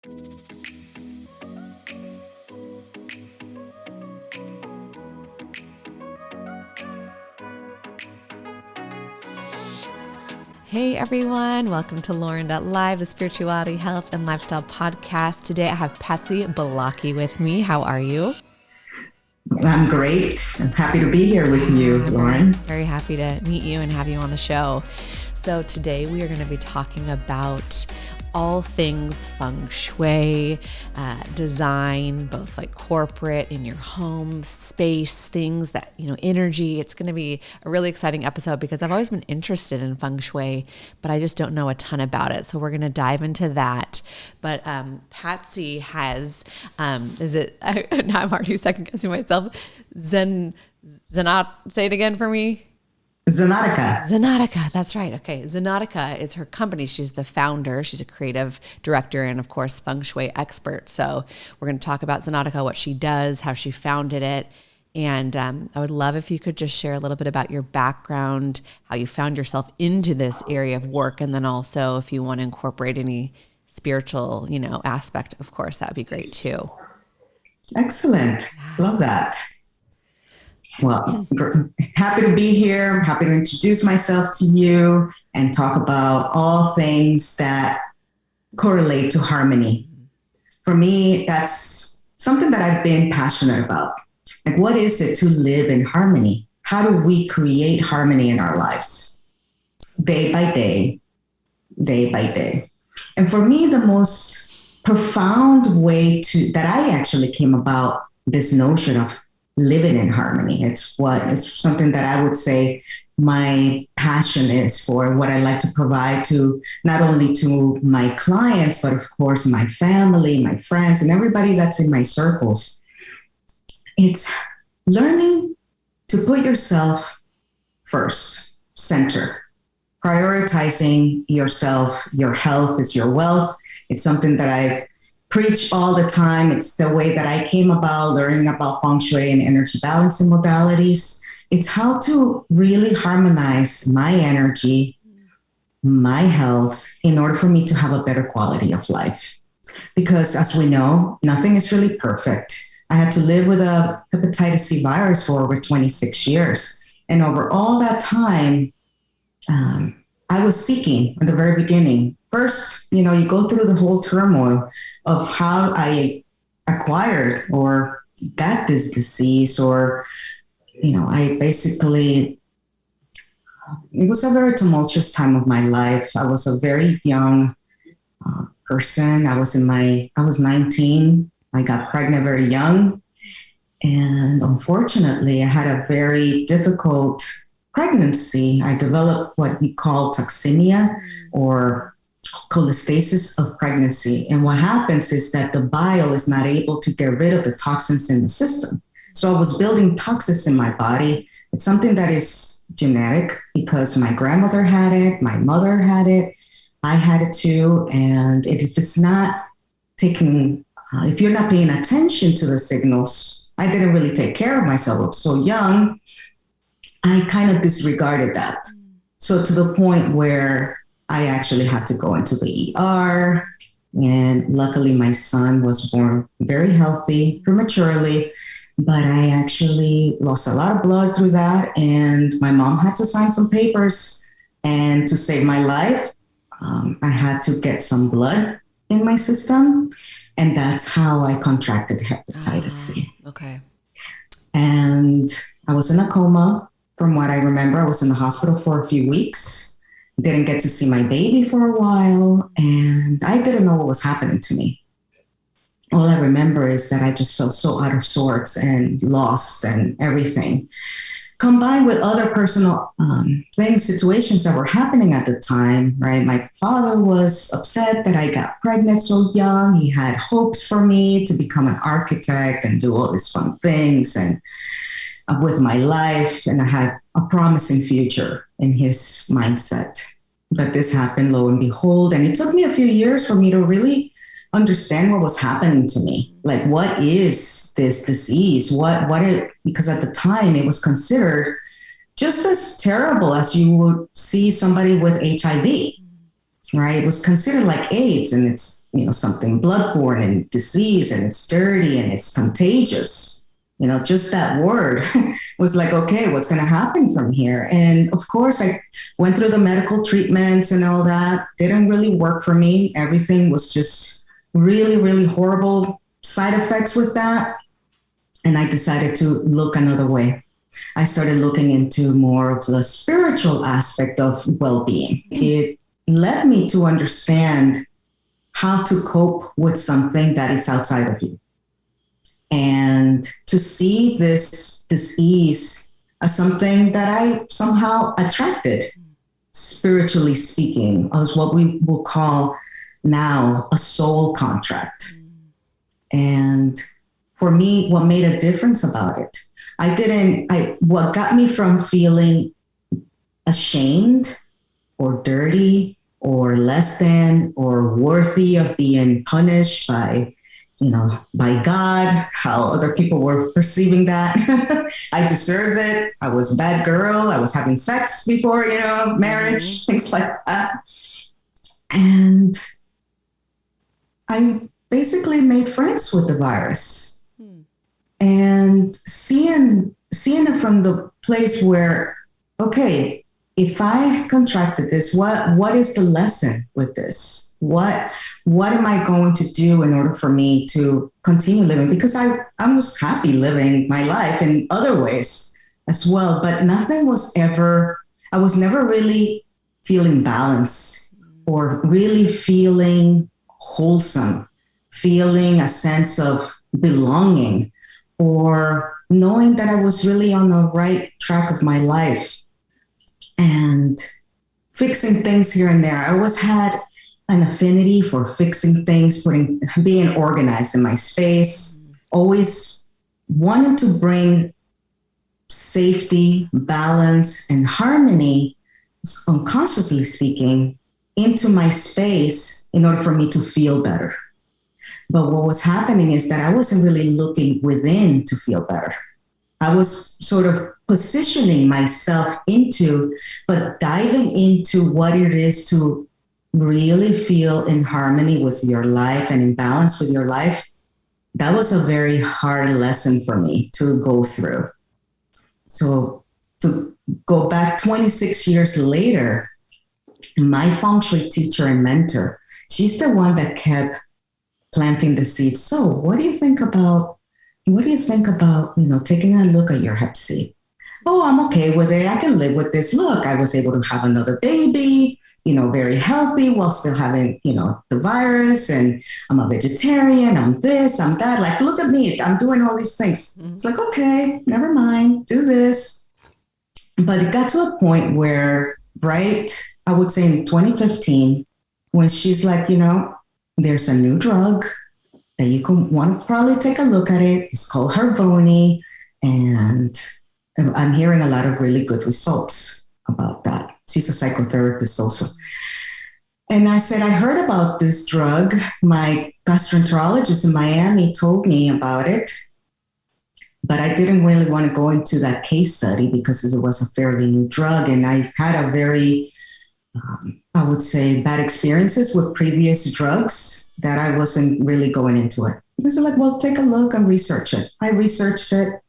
Hey everyone, welcome to Lauren.live, the spirituality, health, and lifestyle podcast. Today I have Patsy Balacchi with me. How are you? I'm great. I'm happy to be here with you, Lauren. Very happy to meet you and have you on the show. So today we are going to be talking about all things Feng Shui, design, both like corporate, in your home space, things that, energy. It's going to be a really exciting episode because I've always been interested in Feng Shui, but I just don't know a ton about it. So we're going to dive into that. But Patsy has, now I'm already second guessing myself. Say it again for me. Zenotica, that's right. Okay. Zenotica is her company. She's the founder. She's a creative director and, of course, Feng Shui expert. So we're going to talk about Zenotica, what she does, how she founded it. And I would love if you could just share a little bit about your background, how you found yourself into this area of work, and then also if you want to incorporate any spiritual, aspect, of course, that would be great too. Excellent. Love that. Well, happy to be here. I'm happy to introduce myself to you and talk about all things that correlate to harmony. For me, that's something that I've been passionate about. Like, what is it to live in harmony? How do we create harmony in our lives? Day by day, day by day. And for me, the most profound way that I actually came about this notion of living in harmony. It's something that I would say my passion is for, what I like to provide to not only to my clients, but of course, my family, my friends, and everybody that's in my circles. It's learning to put yourself first, center, prioritizing yourself. Your health is your wealth. It's something that I've preach all the time. It's the way that I came about learning about Feng Shui and energy balancing modalities. It's how to really harmonize my energy, my health, in order for me to have a better quality of life. Because as we know, nothing is really perfect. I had to live with a hepatitis C virus for over 26 years. And over all that time, I was seeking in the very beginning. First, you go through the whole turmoil of how I acquired or got this disease, or, I basically, it was a very tumultuous time of my life. I was a very young person. I was 19. I got pregnant very young. And unfortunately, I had a very difficult pregnancy. I developed what we call toxemia, or cholestasis of pregnancy. And what happens is that the bile is not able to get rid of the toxins in the system. So I was building toxins in my body. It's something that is genetic because my grandmother had it, my mother had it, I had it too. And if it's not if you're not paying attention to the signals, I didn't really take care of myself. I was so young, I kind of disregarded that. So to the point where I actually had to go into the ER, and luckily my son was born very healthy prematurely, but I actually lost a lot of blood through that, and my mom had to sign some papers, and to save my life, I had to get some blood in my system, and that's how I contracted hepatitis C. Okay. And I was in a coma. From what I remember, I was in the hospital for a few weeks. Didn't get to see my baby for a while, and I didn't know what was happening to me. All I remember is that I just felt so out of sorts and lost and everything. Combined with other personal situations that were happening at the time, right? My father was upset that I got pregnant so young. He had hopes for me to become an architect and do all these fun things and with my life, and I had a promising future in his mindset. But this happened, lo and behold, and it took me a few years for me to really understand what was happening to me. Like, what is this disease? Because at the time it was considered just as terrible as you would see somebody with HIV. right? It was considered like AIDS, and it's, something bloodborne and disease, and it's dirty and it's contagious. Just that word was like, okay, what's going to happen from here? And of course, I went through the medical treatments and all that. Didn't really work for me. Everything was just really, really horrible side effects with that. And I decided to look another way. I started looking into more of the spiritual aspect of well-being. It led me to understand how to cope with something that is outside of you, and to see this disease as something that I somehow attracted, spiritually speaking, as what we will call now a soul contract. And for me, what made a difference about it, what got me from feeling ashamed or dirty or less than or worthy of being punished by God, how other people were perceiving that. I deserved it. I was a bad girl. I was having sex before, marriage, things like that. And I basically made friends with the virus. And seeing it from the place where, okay, if I contracted this, what is the lesson with this? What am I going to do in order for me to continue living? Because I was happy living my life in other ways as well, but I was never really feeling balanced or really feeling wholesome, feeling a sense of belonging, or knowing that I was really on the right track of my life and fixing things here and there. I always had an affinity for fixing things, being organized in my space, always wanted to bring safety, balance, and harmony, unconsciously speaking, into my space in order for me to feel better. But what was happening is that I wasn't really looking within to feel better. I was sort of positioning myself but diving into what it is to really feel in harmony with your life and in balance with your life. That was a very hard lesson for me to go through. So to go back 26 years later, my Feng Shui teacher and mentor, she's the one that kept planting the seeds. So what do you think about, taking a look at your Hep C? Oh, I'm okay with it. I can live with this. Look, I was able to have another baby, very healthy while still having, the virus, and I'm a vegetarian. I'm this, I'm that. Like, look at me. I'm doing all these things. It's like, okay, never mind, do this. But it got to a point where, I would say in 2015, when she's like, there's a new drug that you can want to probably take a look at it. It's called Harvoni, and I'm hearing a lot of really good results about that. She's a psychotherapist also. And I said, I heard about this drug. My gastroenterologist in Miami told me about it, but I didn't really want to go into that case study because it was a fairly new drug. And I had a very, I would say, bad experiences with previous drugs that I wasn't really going into it. I was like, well, take a look and research it. I researched it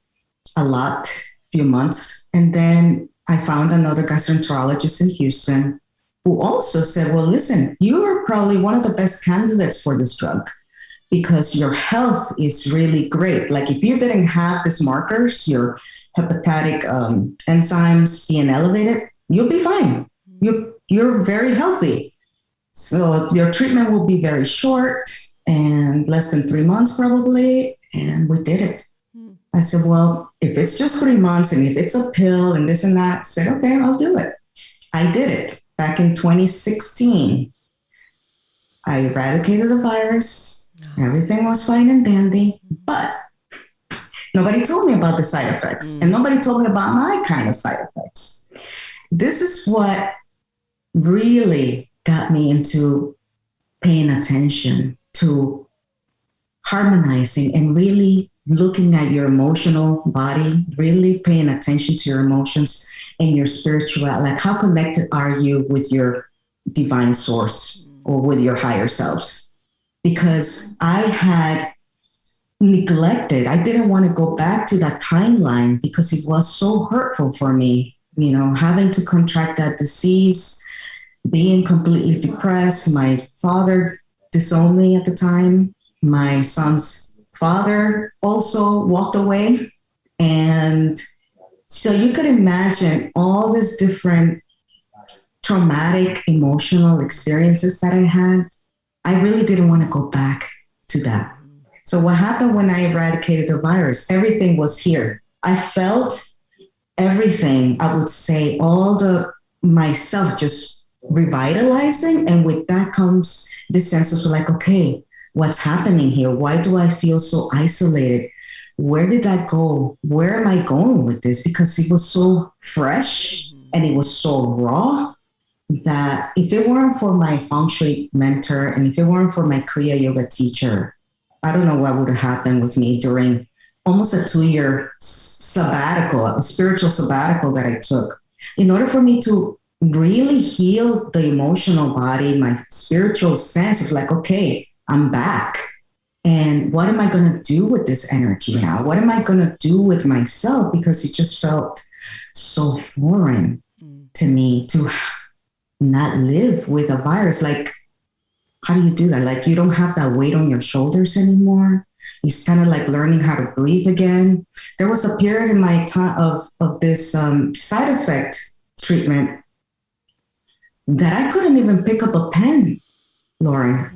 a lot, few months. And then I found another gastroenterologist in Houston who also said, well, listen, you are probably one of the best candidates for this drug because your health is really great. Like if you didn't have these markers, your hepatic enzymes being elevated, you'll be fine. You're very healthy. So your treatment will be very short and less than 3 months probably. And we did it. I said, well, if it's just 3 months and if it's a pill and this and that, I said, okay, I'll do it. I did it back in 2016. I eradicated the virus. Everything was fine and dandy, but nobody told me about the side effects and nobody told me about my kind of side effects. This is what really got me into paying attention to harmonizing and really looking at your emotional body, really paying attention to your emotions and your spiritual, like how connected are you with your divine source or with your higher selves, because I had neglected. I didn't want to go back to that timeline because it was so hurtful for me, having to contract that disease, being completely depressed. My father disowned me at the time. My son's father also walked away. And so you could imagine all these different traumatic emotional experiences that I had. I really didn't want to go back to that. So what happened when I eradicated the virus? Everything was here. I felt everything. I would say all the myself just revitalizing. And with that comes the sense of like, okay, what's happening here? Why do I feel so isolated? Where did that go? Where am I going with this? Because it was so fresh and it was so raw that if it weren't for my Feng Shui mentor and if it weren't for my Kriya Yoga teacher, I don't know what would have happened with me during almost a 2-year sabbatical, a spiritual sabbatical that I took. In order for me to really heal the emotional body, my spiritual sense of like, okay, I'm back. And what am I going to do with this energy now? What am I going to do with myself? Because it just felt so foreign to me to not live with a virus. Like, how do you do that? Like, you don't have that weight on your shoulders anymore. You're kind of like learning how to breathe again. There was a period in my time of this side effect treatment that I couldn't even pick up a pen, Lauren.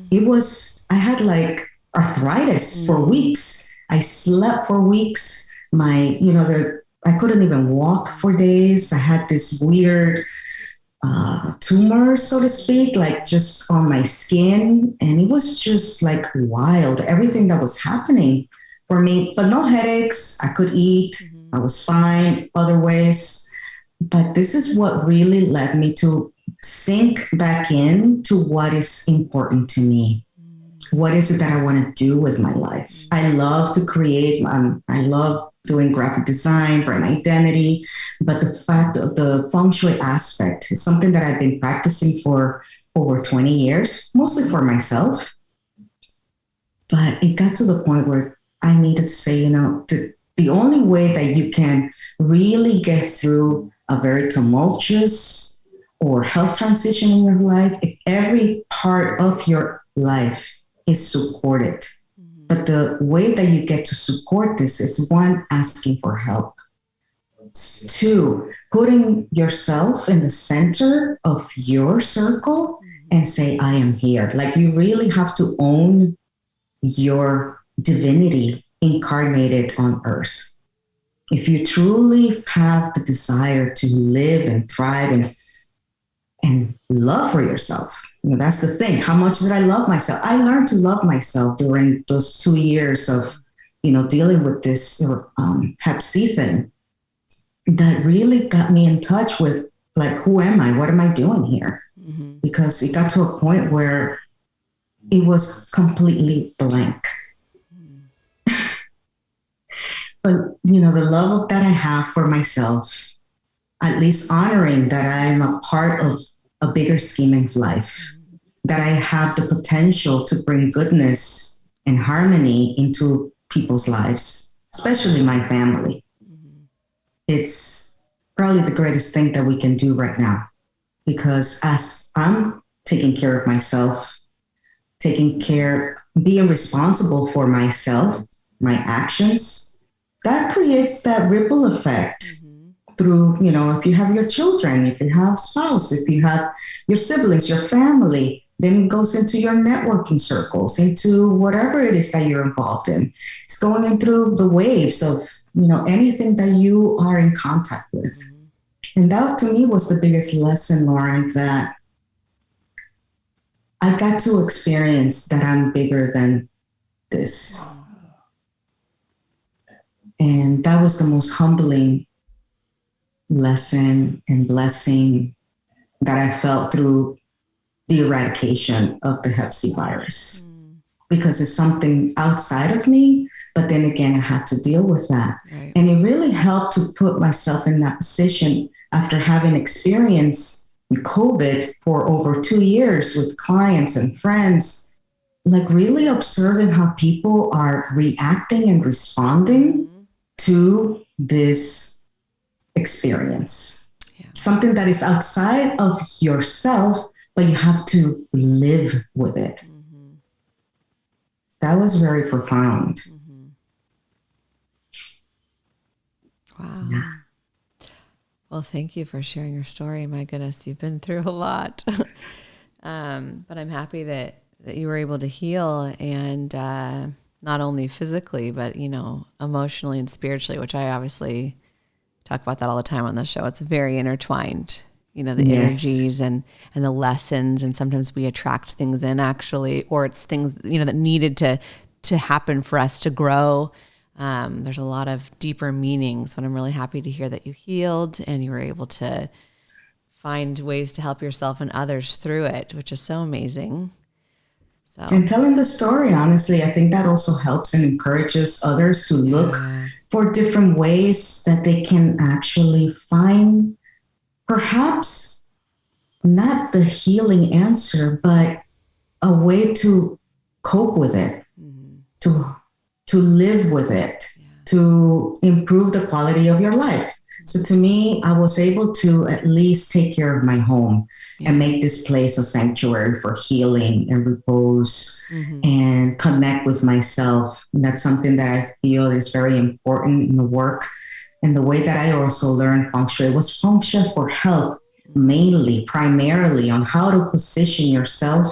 I had like arthritis for weeks. I slept for weeks. I couldn't even walk for days. I had this weird tumor, so to speak, like just on my skin. And it was just like wild, everything that was happening for me, but no headaches. I could eat. I was fine other ways. But this is what really led me to sink back into what is important to me. What is it that I want to do with my life? I love to create. I love doing graphic design, brand identity, but the fact of the Feng Shui aspect is something that I've been practicing for over 20 years, mostly for myself. But it got to the point where I needed to say, the only way that you can really get through a very tumultuous or health transition in your life, if every part of your life is supported. But the way that you get to support this is, one, asking for help. 2, putting yourself in the center of your circle and say, I am here. Like, you really have to own your divinity incarnated on earth. If you truly have the desire to live and thrive and love for yourself, that's the thing. How much did I love myself? I learned to love myself during those 2 years of, dealing with this Hep C thing that really got me in touch with, like, who am I? What am I doing here? Because it got to a point where it was completely blank. But, the love that I have for myself, at least honoring that I'm a part of a bigger scheme of life, that I have the potential to bring goodness and harmony into people's lives, especially my family. It's probably the greatest thing that we can do right now, because as I'm taking care of myself, being responsible for myself, my actions, that creates that ripple effect through, if you have your children, if you have spouse, if you have your siblings, your family, then it goes into your networking circles, into whatever it is that you're involved in. It's going in through the waves of, anything that you are in contact with. And that to me was the biggest lesson, Lauren, that I got to experience, that I'm bigger than this. And that was the most humbling lesson and blessing that I felt through the eradication of the Hep C virus, because it's something outside of me. But then again, I had to deal with that. And it really helped to put myself in that position after having experienced COVID for over 2 years with clients and friends, like really observing how people are reacting and responding to this experience. Yeah. Something that is outside of yourself, but you have to live with it. Mm-hmm. That was very profound. Mm-hmm. Wow. Yeah. Well, thank you for sharing your story. My goodness, you've been through a lot. But I'm happy that you were able to heal, and not only physically, but, emotionally and spiritually, which I obviously talk about that all the time on the show. It's very intertwined, the energies and the lessons. And sometimes we attract things in, actually, or it's things, that needed to happen for us to grow. There's a lot of deeper meanings, but I'm really happy to hear that you healed and you were able to find ways to help yourself and others through it, which is so amazing. So. And telling the story, honestly, I think that also helps and encourages others to look for different ways that they can actually find perhaps not the healing answer, but a way to cope with it, to live with it, to improve the quality of your life. So to me, I was able to at least take care of my home and make this place a sanctuary for healing and repose and connect with myself. And that's something that I feel is very important in the work. And the way that I also learned Feng Shui was Feng Shui for health, primarily on how to position yourself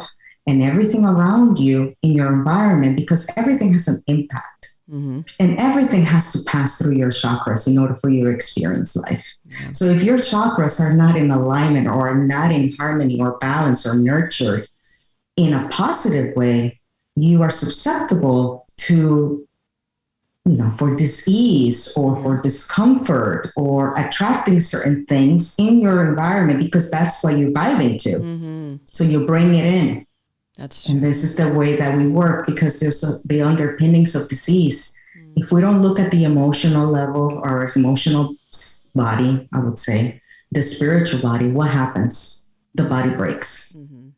and everything around you in your environment, because everything has an impact. Mm-hmm. And everything has to pass through your chakras in order for you to experience life. Yeah. So if your chakras are not in alignment or are not in harmony or balance or nurtured in a positive way, you are susceptible to, for disease or for discomfort or attracting certain things in your environment, because that's what you vibe into. Mm-hmm. So you bring it in. That's true. And this is the way that we work, because there's the underpinnings of disease. If we don't look at the emotional level or emotional body, I would say, the spiritual body, what happens? The body breaks. Mm-hmm.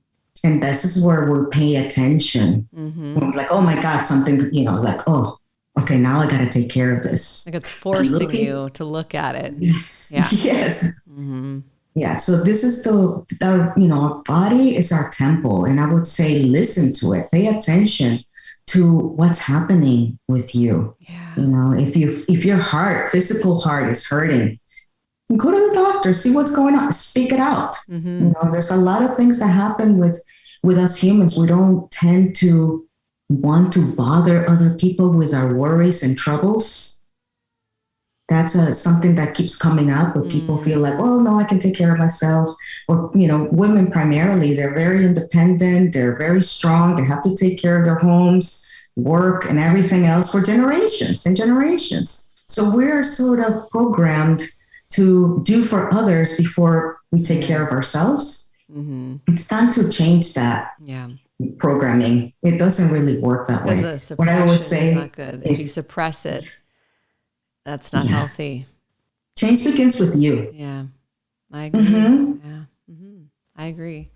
And this is where we pay attention. Mm-hmm. Like, oh my God, something, okay, now I got to take care of this. Like it's forcing you to look at it. Yes. Yeah. Yes. Mm-hmm. Yeah, so this is our body is our temple, and I would say listen to it, pay attention to what's happening with you. Yeah. If your physical heart is hurting, go to the doctor, see what's going on, speak it out. Mm-hmm. There's a lot of things that happen with us humans. We don't tend to want to bother other people with our worries and troubles. That's something that keeps coming up, where people feel like, well, no, I can take care of myself. Or, women primarily, they're very independent. They're very strong. They have to take care of their homes, work, and everything else for generations and generations. So we're sort of programmed to do for others before we take care of ourselves. Mm-hmm. It's time to change that programming. It doesn't really work that way. What I always say is not good. If you suppress it, that's not healthy. Change begins with you. Yeah, I agree. Mm-hmm. Yeah, mm-hmm. I agree.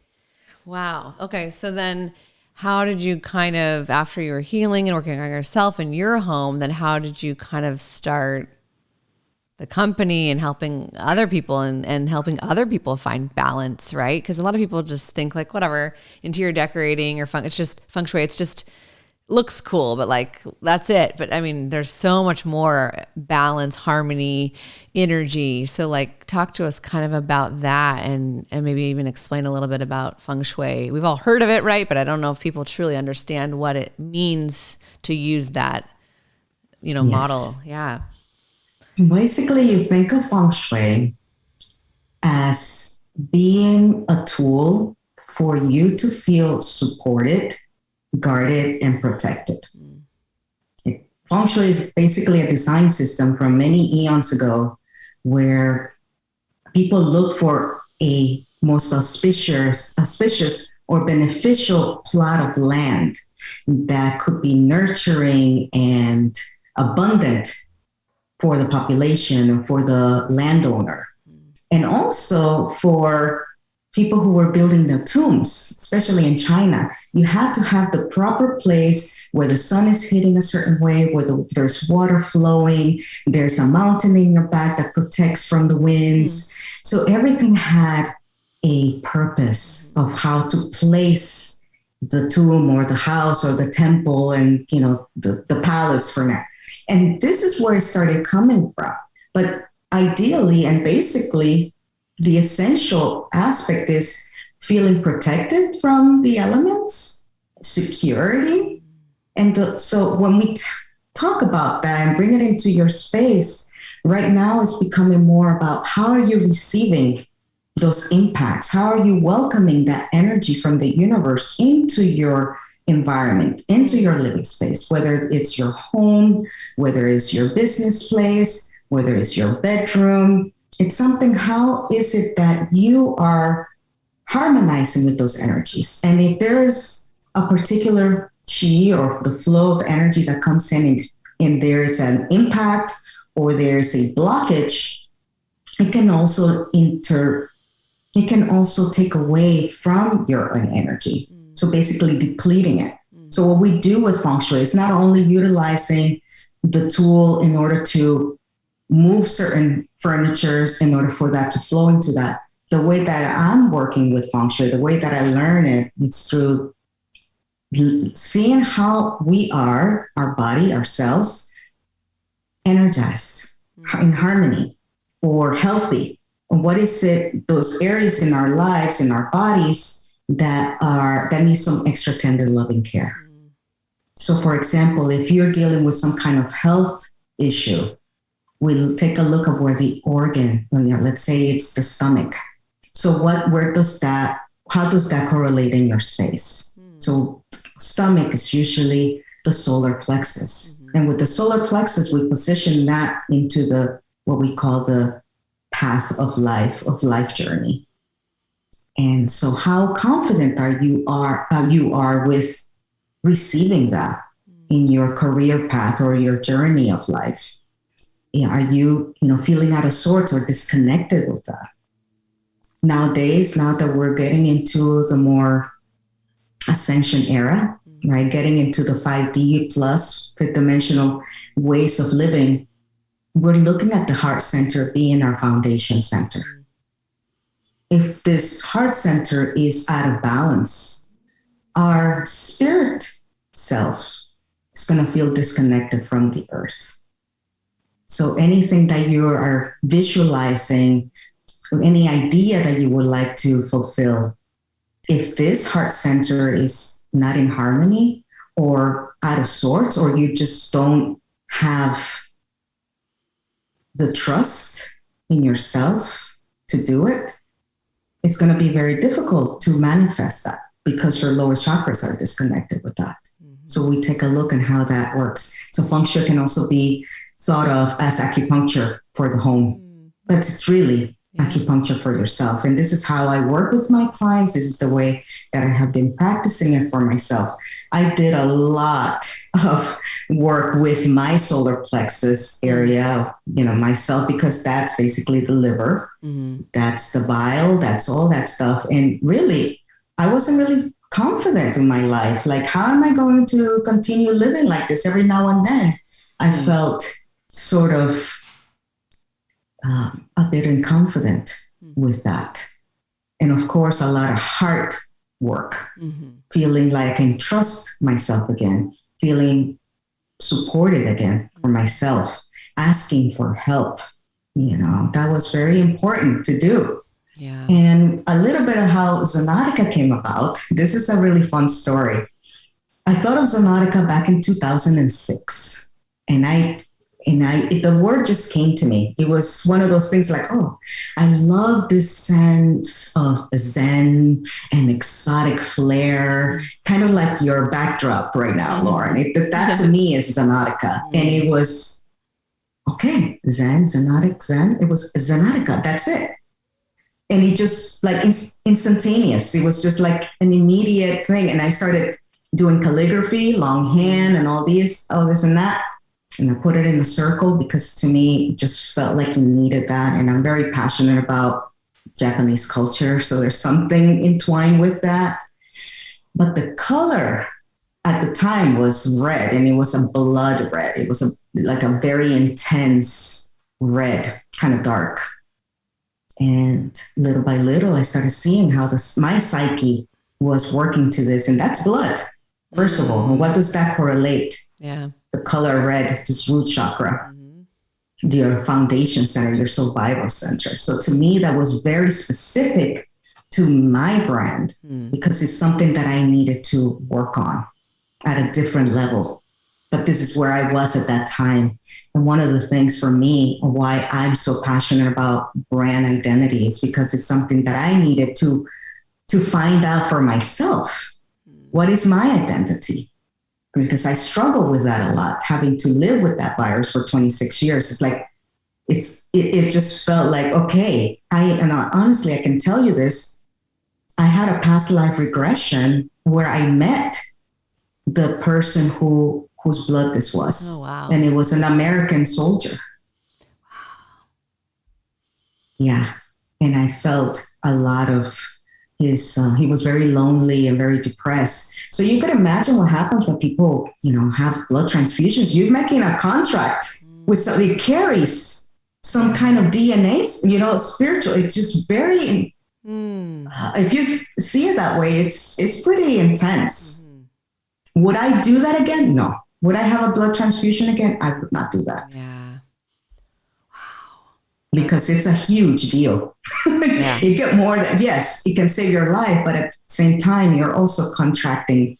Wow. Okay, so then how did you kind of, after you were healing and working on yourself in your home, then how did you kind of start the company and helping other people and helping other people find balance, right? Because a lot of people just think like, whatever, interior decorating or it's just Feng Shui. It's just looks cool, but like, that's it. But I mean, there's so much more balance, harmony, energy. So like, talk to us kind of about that and maybe even explain a little bit about Feng Shui. We've all heard of it, right? But I don't know if people truly understand what it means to use that, model. Yeah. Basically, you think of Feng Shui as being a tool for you to feel supported, guarded, and protected. Feng Shui is basically a design system from many eons ago where people look for a most auspicious or beneficial plot of land that could be nurturing and abundant for the population or for the landowner. And also for people who were building the tombs, especially in China, you had to have the proper place where the sun is hitting a certain way, where there's water flowing, there's a mountain in your back that protects from the winds. So everything had a purpose of how to place the tomb or the house or the temple and, the palace for now. And this is where it started coming from. But ideally and basically, the essential aspect is feeling protected from the elements, security. And so when we talk about that and bring it into your space, right now it's becoming more about how are you receiving those impacts? How are you welcoming that energy from the universe into your environment, into your living space, whether it's your home, whether it's your business place, whether it's your bedroom. It's something, how is it that you are harmonizing with those energies? And if there is a particular chi or the flow of energy that comes in and there is an impact or there is a blockage, it can also take away from your own energy. So basically depleting it. So what we do with Feng Shui is not only utilizing the tool in order to move certain furnitures in order for that to flow into that. The way that I'm working with Feng Shui, the way that I learn it's through seeing how we are, our body, ourselves, energized, in harmony, or healthy. And what is it, those areas in our lives, in our bodies that need some extra tender loving care. So for example, if you're dealing with some kind of health issue, we'll take a look at where the organ, let's say it's the stomach. So how does that correlate in your space? So stomach is usually the solar plexus. And with the solar plexus, we position that into what we call the path of life journey. And so how confident you are with receiving that in your career path or your journey of life? Are you, feeling out of sorts or disconnected with that? Nowadays, now that we're getting into the more ascension era, right? Getting into the 5D plus fifth dimensional ways of living, we're looking at the heart center being our foundation center. If this heart center is out of balance, our spirit self is going to feel disconnected from the earth. So anything that you are visualizing, any idea that you would like to fulfill, if this heart center is not in harmony or out of sorts, or you just don't have the trust in yourself to do it, it's going to be very difficult to manifest that because your lower chakras are disconnected with that. So we take a look at how that works. So Feng Shui can also be thought of as acupuncture for the home, but it's really acupuncture for yourself. And this is how I work with my clients. This is the way that I have been practicing it for myself. I did a lot of work with my solar plexus area, myself, because that's basically the liver. That's the bile, that's all that stuff. And really, I wasn't really confident in my life. Like, how am I going to continue living like this? Every now and then I felt sort of a bit inconfident with that. And of course, a lot of heart work, feeling like I can trust myself again, feeling supported again for myself, asking for help. That was very important to do. Yeah. And a little bit of how Zenotica came about. This is a really fun story. I thought of Zenotica back in 2006, and the word just came to me. It was one of those things like, oh, I love this sense of Zen and exotic flair, kind of like your backdrop right now, Lauren. That to me is Zenotica. And it was, okay, Zen, Zenotic, Zen. It was Zenotica. That's it. And it just like instantaneous. It was just like an immediate thing. And I started doing calligraphy, longhand, and all this and that. And I put it in a circle because to me, it just felt like you needed that. And I'm very passionate about Japanese culture. So there's something entwined with that. But the color at the time was red, and it was a blood red. It was like a very intense red, kind of dark. And little by little, I started seeing how my psyche was working to this. And that's blood, first of all. And what does that correlate? Yeah. The color red, this root chakra, your foundation center, your survival center. So to me, that was very specific to my brand because it's something that I needed to work on at a different level. But this is where I was at that time. And one of the things for me, why I'm so passionate about brand identity, is because it's something that I needed to find out for myself. What is my identity? Because I struggle with that a lot, having to live with that virus for 26 years. It's like, it just felt like, okay, honestly, I can tell you this. I had a past life regression where I met the person whose blood this was. Oh, wow. And it was an American soldier. Wow. Yeah. And I felt a lot of he was very lonely and very depressed. So you could imagine what happens when people, have blood transfusions. You're making a contract with something that carries some kind of DNA, spiritual. It's just very, if you see it that way, it's pretty intense. Would I do that again? No. Would I have a blood transfusion again? I would not do that. Yeah. Wow. Because it's a huge deal. Yeah. You get more than, yes, it can save your life, but at the same time, you're also contracting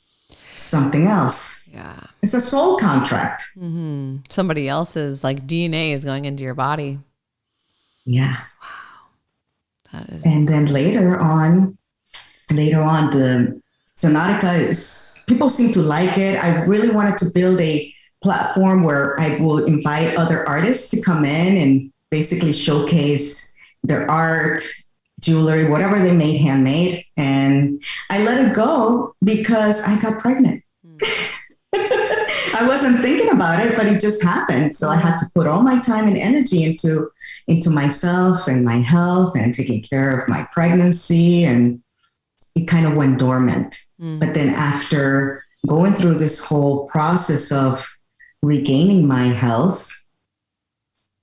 something else. Yeah. It's a soul contract. Mm-hmm. Somebody else's DNA is going into your body. Yeah. Wow. And then later on, the Zenotica people seem to like it. I really wanted to build a platform where I will invite other artists to come in and basically showcase their art, jewelry, whatever they made handmade. And I let it go because I got pregnant. I wasn't thinking about it, but it just happened. So I had to put all my time and energy into myself and my health and taking care of my pregnancy. And it kind of went dormant. But then after going through this whole process of regaining my health,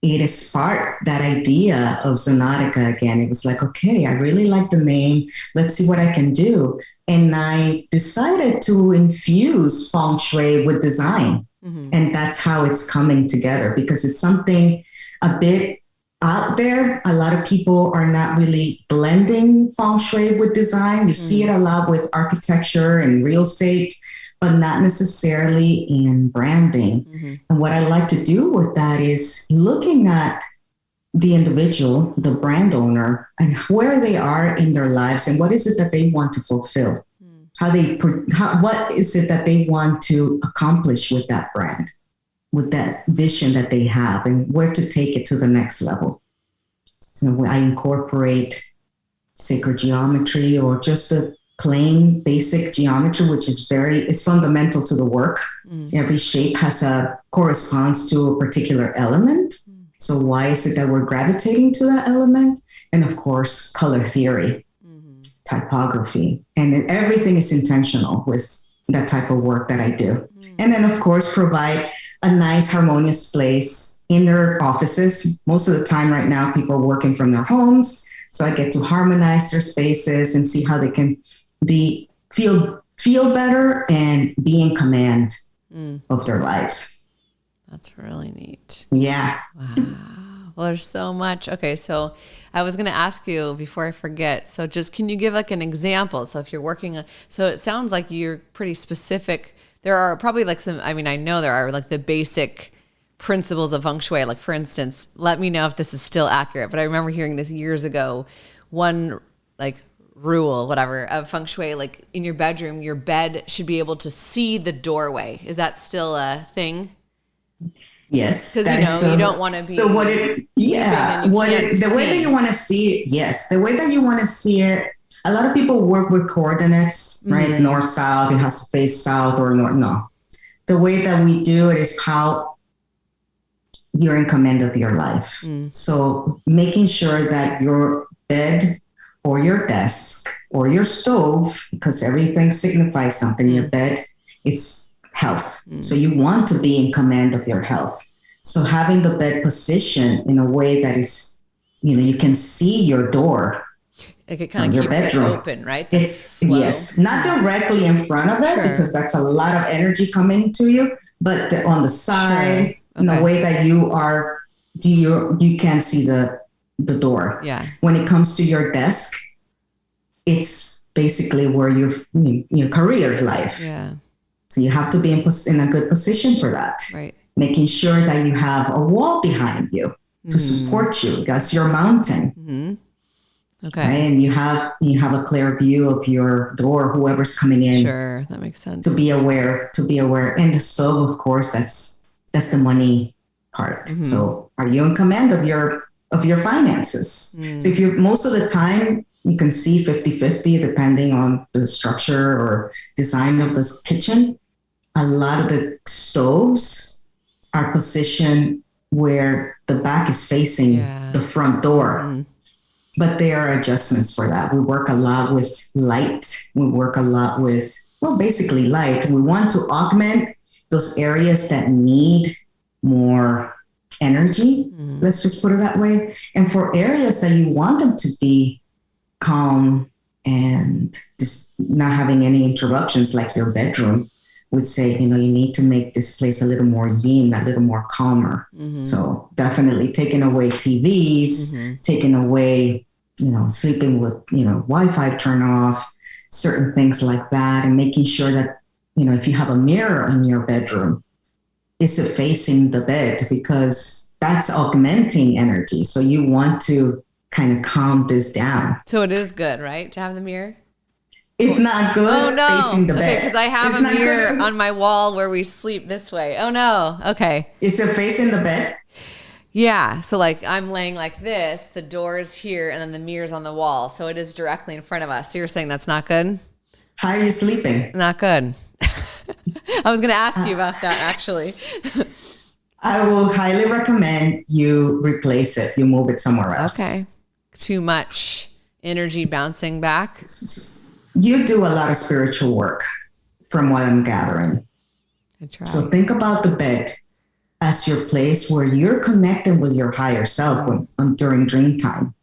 it sparked that idea of Zenotica again. It was like, okay, I really like the name. Let's see what I can do. And I decided to infuse Feng Shui with design. And that's how it's coming together, because it's something a bit out there. A lot of people are not really blending Feng Shui with design. You see it a lot with architecture and real estate, but not necessarily in branding. And what I like to do with that is looking at the individual, the brand owner, and where they are in their lives and what is it that they want to fulfill. What is it that they want to accomplish with that brand, with that vision that they have, and where to take it to the next level. So I incorporate sacred geometry or just a plain basic geometry, which is it's fundamental to the work. Every shape corresponds to a particular element. So why is it that we're gravitating to that element? And of course, color theory, typography, and everything is intentional with that type of work that I do. And then of course, provide a nice harmonious place in their offices. Most of the time right now, people are working from their homes. So I get to harmonize their spaces and see how they can feel better and be in command of their lives. That's really neat. Yeah. Wow. Well, there's so much. Okay. So I was going to ask you before I forget. So just, can you give an example? So if you're working, so it sounds like you're pretty specific. There are probably I know there are the basic principles of Feng Shui. Like for instance, let me know if this is still accurate, but I remember hearing this years ago, one rule, whatever, of Feng Shui, in your bedroom, your bed should be able to see the doorway. Is that still a thing? Yes. Because you don't want to be. So the way that you want to see it, yes, the way that you want to see it. A lot of people work with coordinates, right? North, south, it has to face south or north. No. The way that we do it is how you're in command of your life. So making sure that your bed or your desk or your stove, because everything signifies something, your bed, it's health. So you want to be in command of your health. So having the bed positioned in a way that is, you can see your door. Like it kind of keeps bedroom. It open, right? Yes, not directly in front of it because that's a lot of energy coming to you, but on the side, in a way that you can see the door. Yeah. When it comes to your desk, it's basically where your career life. Yeah. So you have to be in a good position for that. Right. Making sure that you have a wall behind you to support you. That's your mountain. Mm-hmm. Okay. Right? And you have a clear view of your door, whoever's coming in. Sure, that makes sense. To be aware. And the stove, of course, that's the money part. Mm-hmm. So are you in command of your finances? So if you're most of the time, you can see 50-50 depending on the structure or design of this kitchen. A lot of the stoves are positioned where the back is facing the front door. Mm-hmm. But there are adjustments for that. We work a lot with light. We work a lot with, basically light. We want to augment those areas that need more energy. Mm-hmm. Let's just put it that way. And for areas that you want them to be calm and just not having any interruptions, like your bedroom, would say, you need to make this place a little more yin, a little more calmer. Mm-hmm. So definitely taking away TVs, taking away, sleeping with, Wi-Fi turn off, certain things like that, and making sure that, if you have a mirror in your bedroom, is it facing the bed? Because that's augmenting energy. So you want to kind of calm this down. So it is good, right, to have the mirror? It's not good facing the bed. Okay, because I have a mirror on my wall where we sleep this way. Oh, no. Okay. Is it facing the bed? Yeah. So like I'm laying like this, the door is here, and then the mirror's on the wall. So it is directly in front of us. So you're saying that's not good? How are you sleeping? Not good. I was going to ask you about that, actually. I will highly recommend you replace it. You move it somewhere else. Okay. Too much energy bouncing back? You do a lot of spiritual work from what I'm gathering. I try. So think about the bed as your place where you're connecting with your higher self during dream time.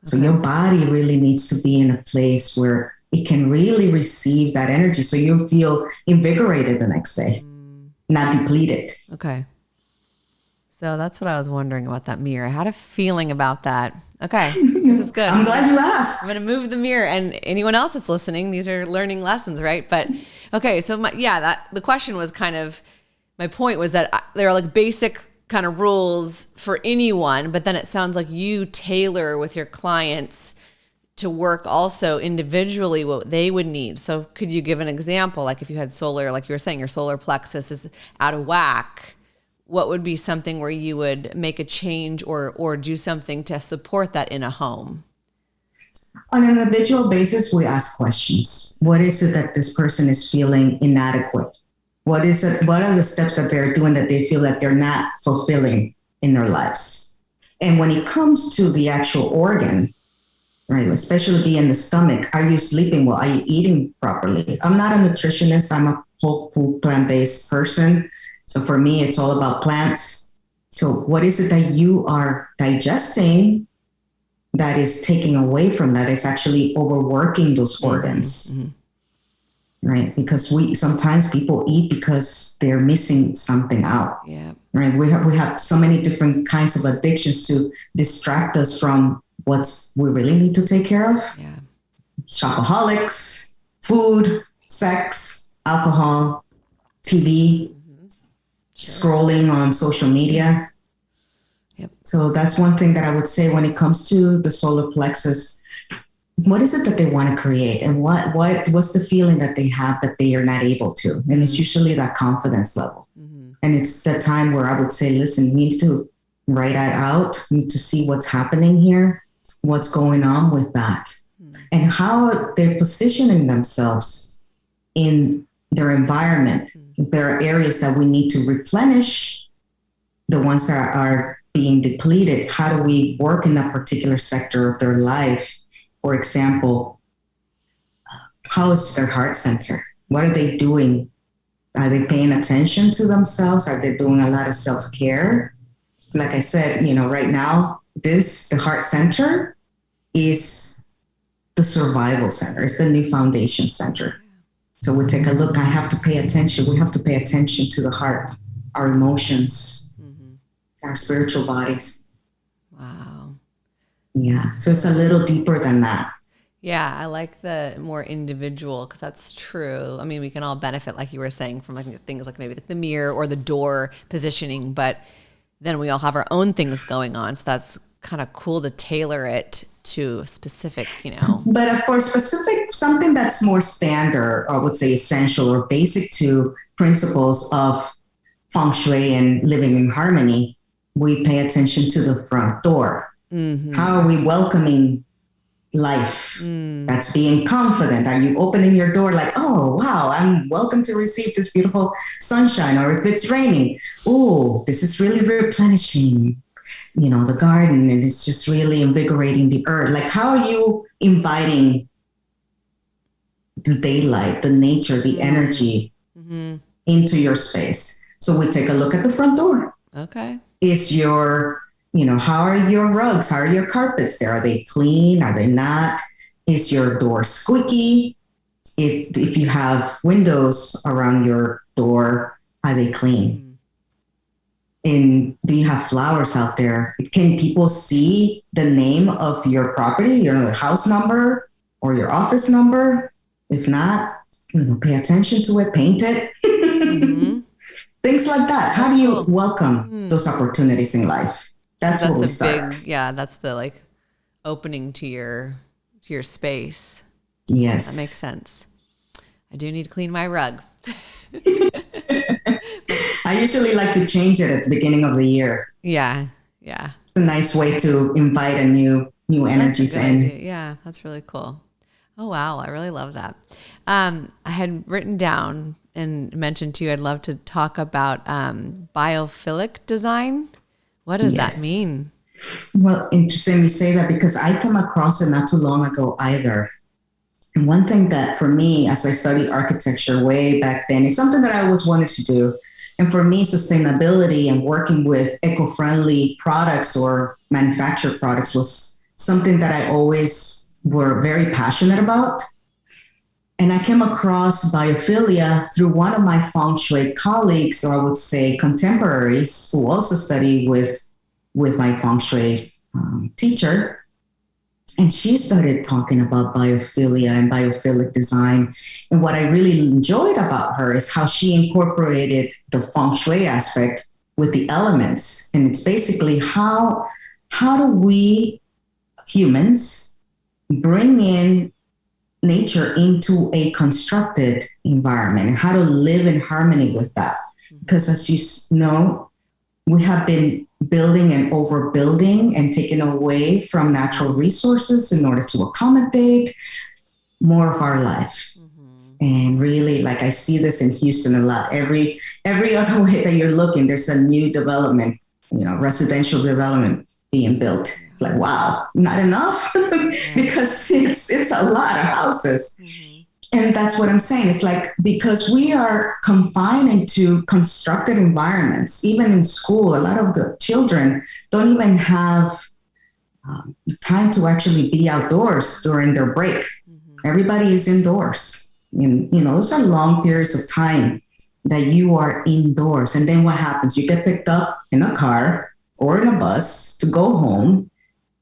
So your body really needs to be in a place where it can really receive that energy. So you feel invigorated the next day, not depleted. Okay. So that's what I was wondering about that mirror. I had a feeling about that. Okay. This is good. I'm glad you asked. I'm going to move the mirror, and anyone else that's listening, these are learning lessons, right? But okay. So the question was kind of, my point was that there are like basic kind of rules for anyone, but then it sounds like you tailor with your clients to work also individually what they would need. So could you give an example? Like if you had solar, like you were saying, your solar plexus is out of whack, what would be something where you would make a change or do something to support that in a home? On an individual basis, we ask questions. What is it that this person is feeling inadequate? What is it? What are the steps that they're doing that they feel that they're not fulfilling in their lives? And when it comes to the actual organ, right, especially be in the stomach, are you sleeping well? Are you eating properly? I'm not a nutritionist. I'm a whole food plant-based person. So for me, it's all about plants. So what is it that you are digesting that is taking away from that? It's actually overworking those organs, right? Because sometimes people eat because they're missing something out, right? We have so many different kinds of addictions to distract us from what we really need to take care of. Yeah. Shopaholics, food, sex, alcohol, TV, scrolling on social media. Yep. So that's one thing that I would say when it comes to the solar plexus. What is it that they want to create, and what's the feeling that they have that they are not able to? And it's usually that confidence level. And it's the time where I would say, listen, you need to write that out. You need to see what's happening here, what's going on with that, and how they're positioning themselves in their environment. There are areas that we need to replenish the ones that are being depleted, how do we work in that particular sector of their life? For example, how is their heart center? What are they doing? Are they paying attention to themselves? Are they doing a lot of self-care? Like I said, right now, the heart center is the survival center. It's the new foundation center. So we take a look. I have to pay attention. We have to pay attention to the heart, our emotions, our spiritual bodies. Wow. Yeah. So it's a little deeper than that. Yeah, I like the more individual, because that's true. I mean, we can all benefit, like you were saying, from like things like maybe the mirror or the door positioning, but then we all have our own things going on. So that's kind of cool to tailor it to specific, But for specific, something that's more standard, I would say essential or basic to principles of Feng Shui and living in harmony, we pay attention to the front door. How are we welcoming life? That's being confident. Are you opening your door like, oh, wow, I'm welcome to receive this beautiful sunshine? Or if it's raining, oh, this is really replenishing, the garden, and it's just really invigorating the earth. Like, how are you inviting the daylight, the nature, the energy into your space? So we take a look at the front door. Okay. Is your how are your rugs? How are your carpets there? Are they clean? Are they not? Is your door squeaky? If you have windows around your door, are they clean? And do you have flowers out there? Can people see the name of your property, your house number or your office number? If not, pay attention to it, paint it. Things like that. How do you welcome those opportunities in life? That's where we start. That's the like opening to your space. Yes. That makes sense. I do need to clean my rug. I usually like to change it at the beginning of the year. Yeah. Yeah. It's a nice way to invite a new energies in. Idea. Yeah, that's really cool. Oh, wow. I really love that. I had written down and mentioned to you, I'd love to talk about biophilic design. What does that mean? Well, interesting you say that, because I came across it not too long ago either. And one thing that for me, as I studied architecture way back then, is something that I always wanted to do. And for me, sustainability and working with eco-friendly products or manufactured products was something that I always were very passionate about. And I came across biophilia through one of my Feng Shui colleagues, or I would say contemporaries, who also studied with my Feng Shui teacher. And she started talking about biophilia and biophilic design. And what I really enjoyed about her is how she incorporated the Feng Shui aspect with the elements. And it's basically how do we humans bring in nature into a constructed environment, and how to live in harmony with that. Because as you know, we have been building and overbuilding and taking away from natural resources in order to accommodate more of our life. And really, like, I see this in Houston a lot. Every other way that you're looking, there's a new development, residential development being built. It's like, wow, not enough because it's a lot of houses. And that's what I'm saying. It's like, because we are confined into constructed environments, even in school, a lot of the children don't even have time to actually be outdoors during their break. Everybody is indoors. And, those are long periods of time that you are indoors. And then what happens? You get picked up in a car or in a bus to go home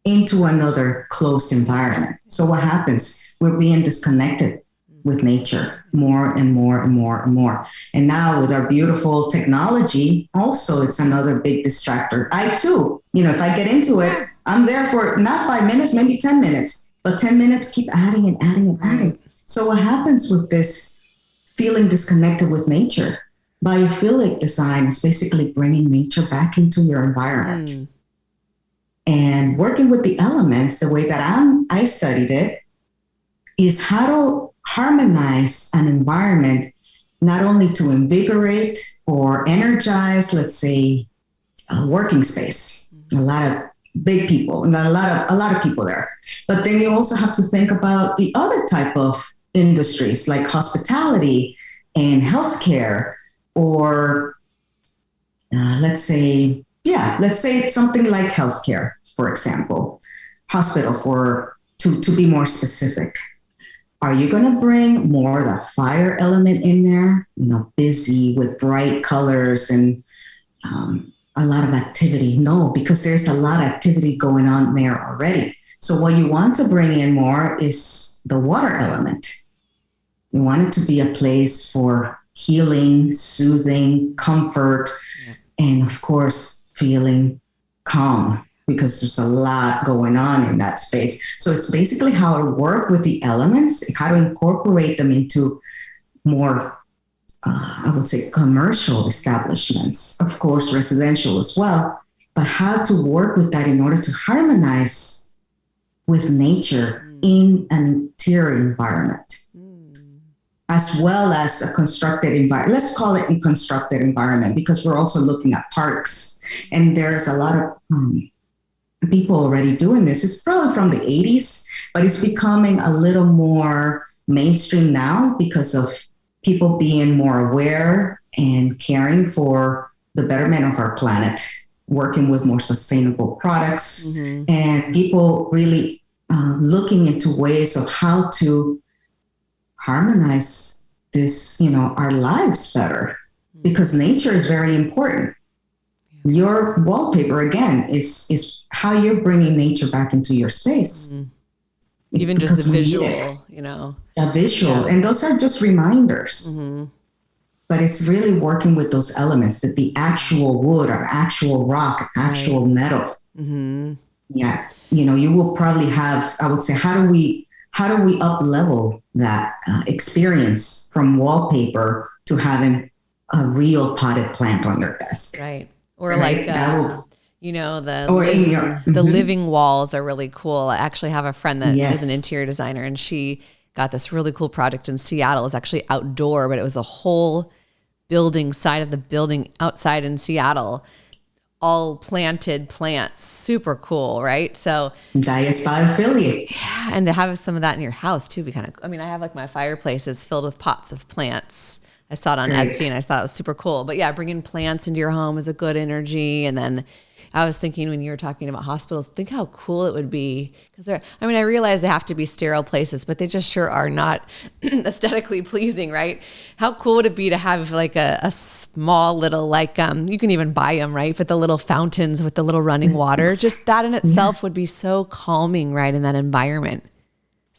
into another closed environment. So what happens? We're being disconnected with nature more and more and more and more. And now with our beautiful technology, also it's another big distractor. I too, if I get into it, I'm there for not 5 minutes, maybe 10 minutes, but 10 minutes keep adding and adding and adding. So what happens with this feeling disconnected with nature? Biophilic design is basically bringing nature back into your environment. And working with the elements, the way that I studied it, is how to harmonize an environment, not only to invigorate or energize, let's say, working space, a lot of big people, and a lot of people there. But then you also have to think about the other type of industries like hospitality and healthcare, or let's say something like healthcare, for example, hospital, for to be more specific. Are you going to bring more of the fire element in there? Busy with bright colors and a lot of activity? No, because there's a lot of activity going on there already. So what you want to bring in more is the water element. You want it to be a place for healing, soothing, comfort, and of course, feeling calm, because there's a lot going on in that space. So it's basically how to work with the elements, how to incorporate them into more, I would say, commercial establishments, of course, residential as well, but how to work with that in order to harmonize with nature in an interior environment, as well as a constructed environment. Let's call it a constructed environment, because we're also looking at parks, and there's a lot of people already doing this. It's probably from the 80s, but it's becoming a little more mainstream now because of people being more aware and caring for the betterment of our planet, working with more sustainable products, and people really looking into ways of how to harmonize this, our lives better, because nature is very important. Your wallpaper, again, is how you're bringing nature back into your space. Even just the visual, A visual. And those are just reminders. But it's really working with those elements, that the actual wood or actual rock, actual metal. Yeah. You will probably have, I would say, how do we up level that experience from wallpaper to having a real potted plant on your desk? Right. Or right? The living walls are really cool. I actually have a friend that is an interior designer, and she got this really cool project in Seattle. It was actually outdoor, but it was a whole building, side of the building outside in Seattle, all planted plants. Super cool, right? So that is biophilia. Yeah, and to have some of that in your house too, I have like my fireplace is filled with pots of plants. I saw it on Etsy and I thought it was super cool. But yeah, bringing plants into your home is a good energy. And then I was thinking, when you were talking about hospitals, think how cool it would be. Because I realize they have to be sterile places, but they just sure are not aesthetically pleasing, right? How cool would it be to have like a small little, you can even buy them, right? With the little fountains with the little running water. Just that in itself would be so calming, right? In that environment.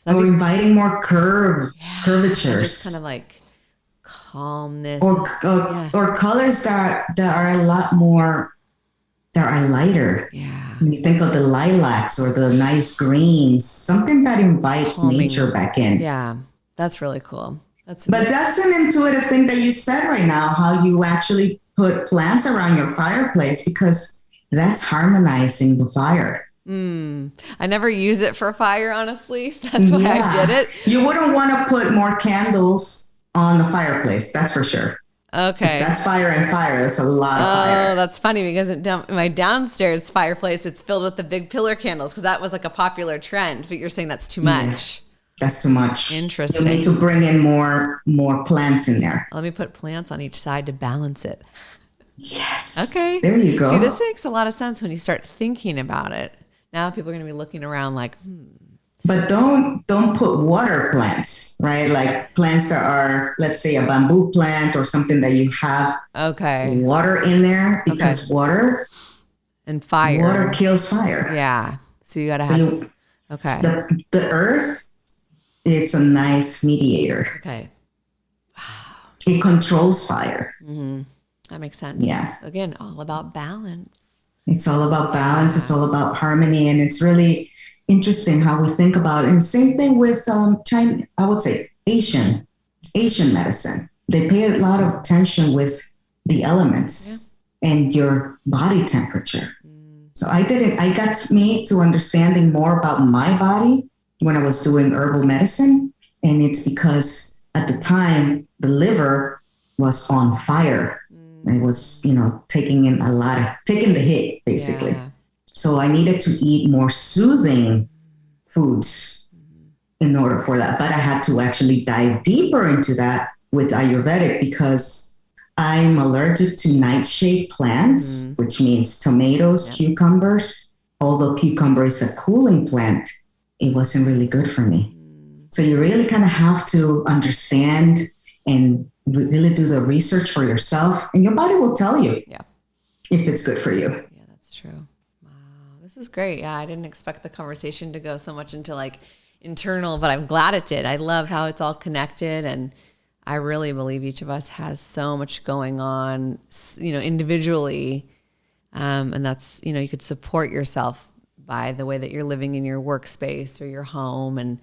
So inviting more curvatures. Just kind of like calmness. Or colors that are a lot more, that are lighter. Yeah. When you think of the lilacs or the nice greens, something that invites nature back in. Yeah, that's really cool. That's an intuitive thing that you said right now, how you actually put plants around your fireplace, because that's harmonizing the fire. I never use it for fire, honestly. That's why I did it. You wouldn't want to put more candles on the fireplace, that's for sure. Okay. That's fire and fire. That's a lot of fire. Oh, that's funny, because in my downstairs fireplace, it's filled with the big pillar candles, because that was like a popular trend. But you're saying that's too much. That's too much. Interesting. You need to bring in more plants in there. Let me put plants on each side to balance it. Yes. Okay. There you go. See, this makes a lot of sense when you start thinking about it. Now people are going to be looking around like, But don't put water plants, right? Like plants that are, let's say, a bamboo plant or something that you have water in there, because water and fire. Water kills fire. Yeah. So you got to have the earth, it's a nice mediator. Okay. It controls fire. That makes sense. Yeah. Again, all about balance. It's all about balance. It's all about harmony, and it's really interesting how we think about it. And same thing with China, I would say Asian medicine. They pay a lot of attention with the elements and your body temperature. So I got me to understanding more about my body when I was doing herbal medicine. And it's because at the time the liver was on fire. I was, taking the hit basically. Yeah. So I needed to eat more soothing foods in order for that. But I had to actually dive deeper into that with Ayurvedic because I'm allergic to nightshade plants, which means tomatoes, cucumbers. Although cucumber is a cooling plant, it wasn't really good for me. So you really kind of have to understand and really do the research for yourself, and your body will tell you if it's good for you. Yeah, that's true. Wow, this is great. Yeah, I didn't expect the conversation to go so much into like internal, but I'm glad it did. I love how it's all connected, and I really believe each of us has so much going on, individually, and that's, you could support yourself by the way that you're living in your workspace or your home. And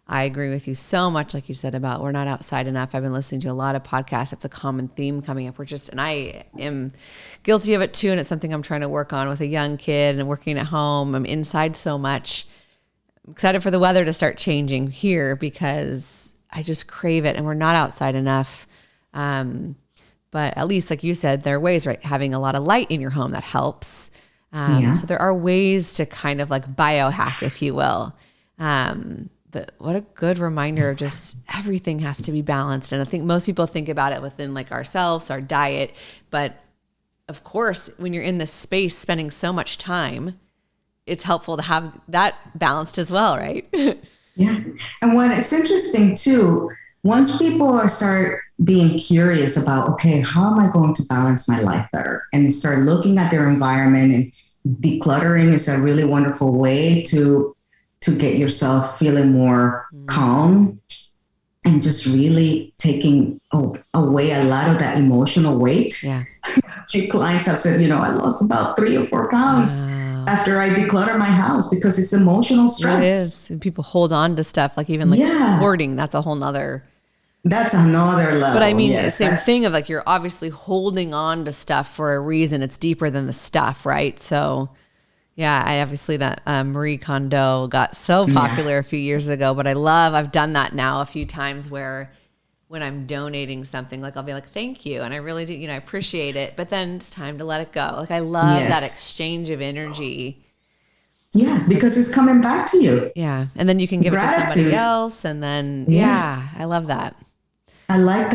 I agree with you so much, like you said, about we're not outside enough. I've been listening to a lot of podcasts. It's a common theme coming up. And I am guilty of it too. And it's something I'm trying to work on with a young kid and working at home. I'm inside so much. I'm excited for the weather to start changing here because I just crave it and we're not outside enough. But at least, like you said, there are ways, right? Having a lot of light in your home that helps. So there are ways to kind of like biohack, if you will. But what a good reminder of just everything has to be balanced. And I think most people think about it within like ourselves, our diet. But of course, when you're in this space spending so much time, it's helpful to have that balanced as well, right? Yeah. And what it's interesting too, once people start being curious about, okay, how am I going to balance my life better? And start looking at their environment, and decluttering is a really wonderful way to get yourself feeling more calm and just really taking away a lot of that emotional weight. Yeah. A few clients have said, I lost about 3 or 4 pounds after I declutter my house because it's emotional stress. It is. And people hold on to stuff, like even like hoarding. That's another level. But I mean, same thing of like, you're obviously holding on to stuff for a reason. It's deeper than the stuff, right? So yeah, that Marie Kondo got so popular a few years ago, but I've done that now a few times where when I'm donating something, like I'll be like, thank you. And I really do, I appreciate it, but then it's time to let it go. Like I love that exchange of energy. Yeah, because it's coming back to you. Yeah. And then you can give it to somebody else. And then, I love that. I like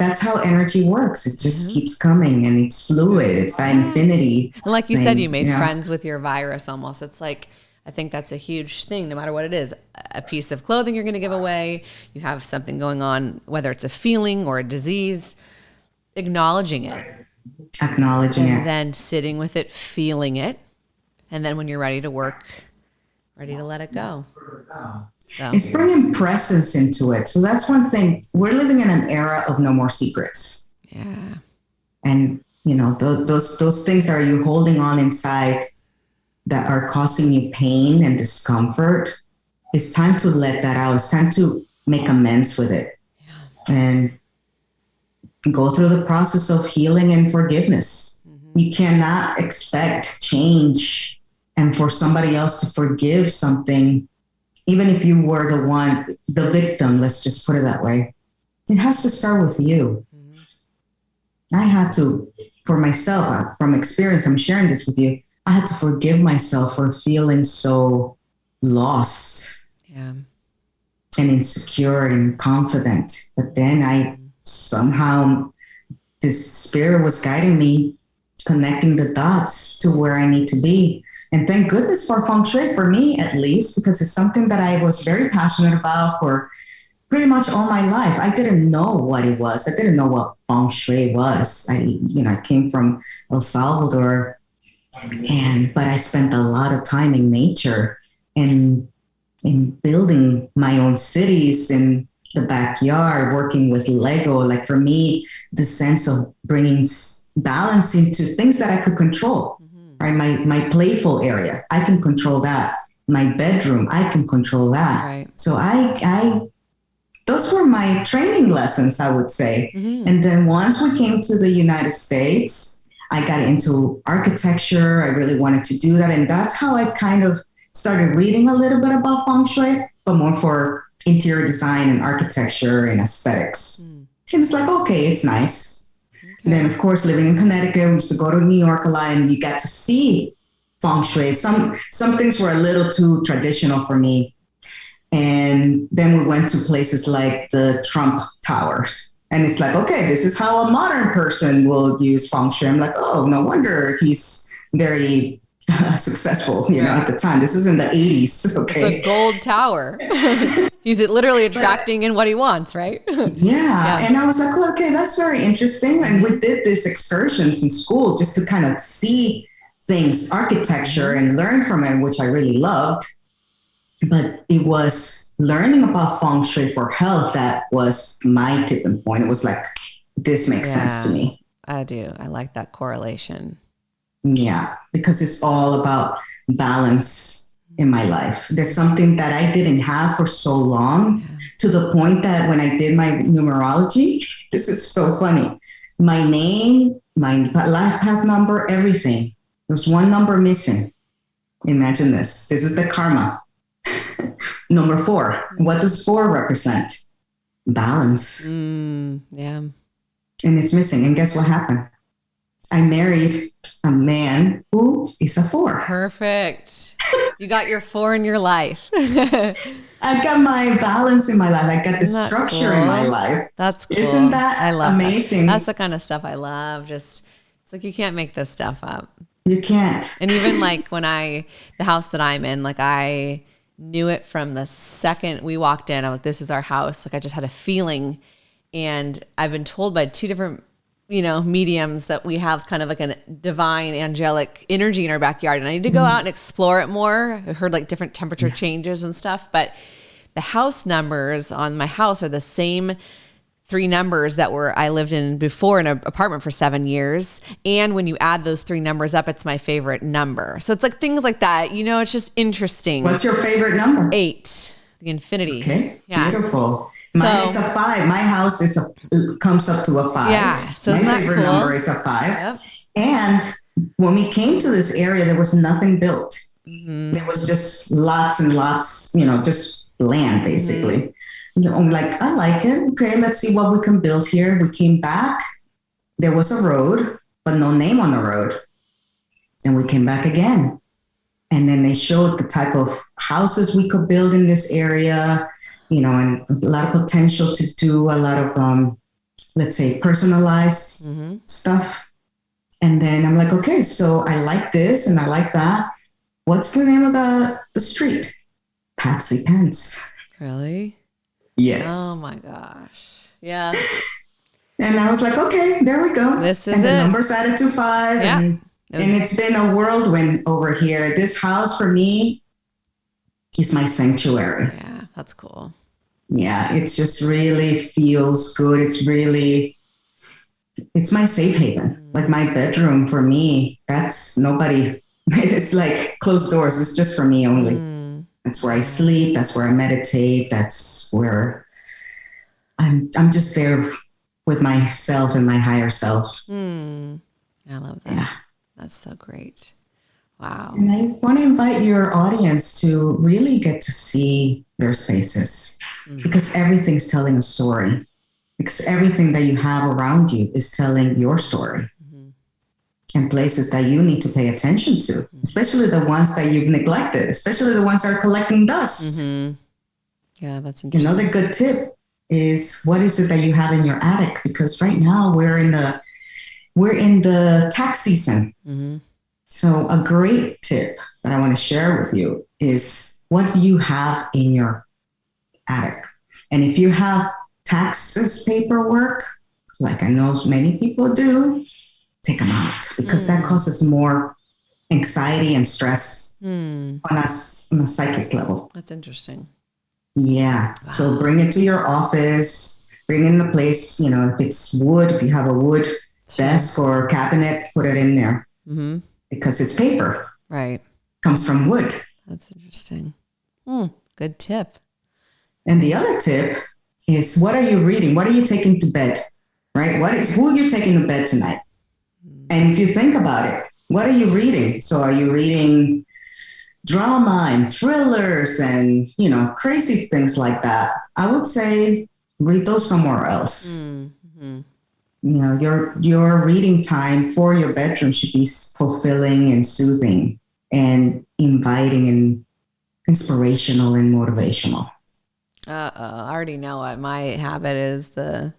that's how energy works. It just keeps coming and it's fluid. It's that infinity. And like you said, you made friends with your virus almost. It's like, I think that's a huge thing, no matter what it is. A piece of clothing you're going to give away. You have something going on, whether it's a feeling or a disease, acknowledging it. And then sitting with it, feeling it. And then when you're ready to work, ready to let it go. So. It's bringing presence into it. So that's one thing. We're living in an era of no more secrets. Yeah. And, those things that you holding on inside that are causing you pain and discomfort, it's time to let that out. It's time to make amends with it and go through the process of healing and forgiveness. You cannot expect change and for somebody else to forgive something. Even if you were the victim, let's just put it that way, it has to start with you. I had to, for myself, from experience, I'm sharing this with you, I had to forgive myself for feeling so lost and insecure and confident. But then somehow this spirit was guiding me, connecting the dots to where I need to be. And thank goodness for Feng Shui, for me at least, because it's something that I was very passionate about for pretty much all my life. I didn't know what it was. I didn't know what Feng Shui was. I came from El Salvador, but I spent a lot of time in nature and in building my own cities in the backyard, working with Lego. Like for me, the sense of bringing balance into things that I could control. Right, my playful area, I can control that. My bedroom, I can control that. Right. So I those were my training lessons, I would say. And then once we came to the United States, I got into architecture. I really wanted to do that, and that's how I kind of started reading a little bit about Feng Shui, but more for interior design and architecture and aesthetics. And it's like, okay, it's nice. Then, of course, living in Connecticut, we used to go to New York a lot, and you got to see Feng Shui. Some things were a little too traditional for me. And then we went to places like the Trump Towers. And it's like, okay, this is how a modern person will use Feng Shui. I'm like, oh, no wonder he's very successful, at the time. This is in the 80s. Okay. It's a gold tower. He's literally attracting in what he wants, right? Yeah. And I was like, well, okay, that's very interesting. And we did these excursions in school just to kind of see things, architecture, and learn from it, which I really loved. But it was learning about Feng Shui for health that was my tipping point. It was like, this makes sense to me. I do. I like that correlation. Yeah, because it's all about balance in my life. There's something that I didn't have for so long, to the point that when I did my numerology, this is so funny. My name, my life path number, everything. There's one number missing. Imagine this. This is the karma. Number 4. What does 4 represent? Balance. Yeah. And it's missing. And guess what happened? I married a man who is a 4. Perfect. You got your 4 in your life. I got my balance in my life. I got the structure in my life. That's cool. Isn't that I love amazing? That's the kind of stuff I love. Just, it's like, you can't make this stuff up. You can't. And even like the house that I'm in, like I knew it from the second we walked in. I was, this is our house. Like I just had a feeling. And I've been told by 2 different, mediums that we have kind of like a divine angelic energy in our backyard. And I need to go out and explore it more. I heard like different temperature changes and stuff, but the house numbers on my house are the same 3 numbers that I lived in before in an apartment for 7 years. And when you add those 3 numbers up, it's my favorite number. So it's like things like that, it's just interesting. What's your favorite number? 8, the infinity. Okay. Yeah. Beautiful. Mine is a 5. My house comes up to a 5. Yeah. So my isn't that favorite cool? number is a 5. Yep. And when we came to this area, there was nothing built. There was just lots and lots, just land basically. I'm like, I like it. Okay, let's see what we can build here. We came back. There was a road, but no name on the road. And we came back again. And then they showed the type of houses we could build in this area, and a lot of potential to do a lot of, let's say, personalized stuff. And then I'm like, okay, so I like this and I like that. What's the name of the street? Patsy Pence. Really? Yes. Oh my gosh. Yeah. And I was like, okay, there we go. This is and the it. Numbers added to 5. Yeah. And it's been a whirlwind over here. This house for me is my sanctuary. Yeah, that's cool. Yeah, it just really feels good. It's my safe haven. Like my bedroom for me, that's nobody. It's like closed doors. It's just for me only. That's where I sleep. That's where I meditate. That's where I'm just there with myself and my higher self. I love that. Yeah. That's so great. Wow. And I want to invite your audience to really get to see their spaces because everything's telling a story. Because everything that you have around you is telling your story. And places that you need to pay attention to, especially the ones that you've neglected, especially the ones that are collecting dust. Yeah, that's interesting. Another good tip is, what is it that you have in your attic? Because right now we're in the tax season. So a great tip that I want to share with you is, what do you have in your attic? And if you have taxes paperwork, like I know many people do, take them out, because that causes more anxiety and stress on us on a psychic level. That's interesting. Yeah. Wow. So bring it to your office, bring in the place, if it's wood, if you have a wood desk or cabinet, put it in there because it's paper. Right. Comes from wood. That's interesting. Good tip. And the other tip is, what are you reading? What are you taking to bed? Right? Who are you taking to bed tonight? And if you think about it, what are you reading? So are you reading drama and thrillers and, crazy things like that? I would say read those somewhere else. your reading time for your bedroom should be fulfilling and soothing and inviting and inspirational and motivational. I already know what my habit is, the